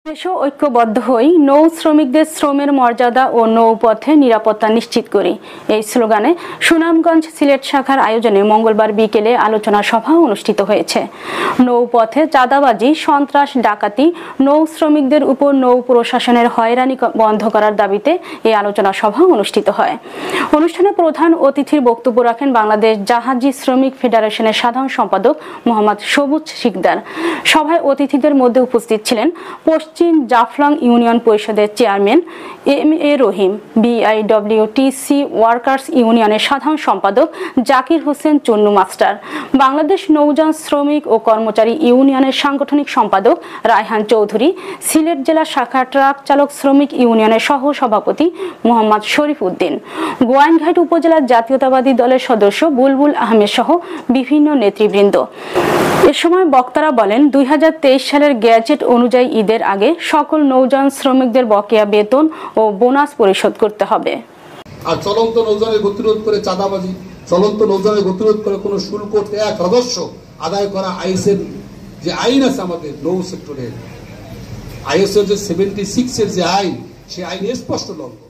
দেশ ঐক্যবদ্ধ হই নৌ শ্রমিকদের শ্রমের মর্যাদা ও নৌপথে নিরাপত্তা নিশ্চিত করি এই স্লোগানে সুনামগঞ্জ সিলেট শাখার আয়োজনে মঙ্গলবার বিকেলে আলোচনা সভা অনুষ্ঠিত হয়েছে। নৌপথে চাঁদাবাজি, সন্ত্রাস, ডাকাতি, নৌ শ্রমিকদের উপর নৌ প্রশাসনের হয়রানি বন্ধ করার দাবিতে এই আলোচনা সভা অনুষ্ঠিত হয়। অনুষ্ঠানে প্রধান অতিথির বক্তব্য রাখেন বাংলাদেশ জাহাজি শ্রমিক ফেডারেশনের সাধারণ সম্পাদক মোহাম্মদ সবুজ শিকদার। সভায় অতিথিদের মধ্যে উপস্থিত ছিলেন পশ্চিম জাফলং ইউনিয়ন পরিষদের চেয়ারম্যান এম.এ. রহিম, বিআইডব্লিউটিসি ওয়ার্কার্স ইউনিয়নের সাধারণ সম্পাদক জাকির হোসেন চন্নু মাস্টার, বাংলাদেশ নৌযান শ্রমিক ও কর্মচারী ইউনিয়নের সাংগঠনিক সম্পাদক রায়হান চৌধুরী, সিলেট জেলা শাখা ট্রাক চালক শ্রমিক ইউনিয়নের সহ সভাপতি মোহাম্মদ শরীফ উদ্দিন, গোয়াইনঘাট উপজেলার জাতীয়তাবাদী দলের সদস্য বুলবুল আহমেদ সহ বিভিন্ন নেতৃবৃন্দ। এ সময় বক্তারা বলেন, 2023 সালের গ্যাজেট অনুযায়ী ঈদের আগে সকল নৌযান শ্রমিকদের বকেয়া বেতন ও বোনাস পরিশোধ করতে হবে। আর চলন্ত নৌযানের গতিরোধ করে চাঁদাবাজি, চলন্ত নৌযানের গতিরোধ করে কোনো শুল্ক ট্যাক্স রাজস্ব আদায় করা আইএসের যে আইন আছে আমাদের নৌ সেক্টরে, আইএসের যে 76 এর যে আইন, সেই আইন স্পষ্ট লঙ্ঘন।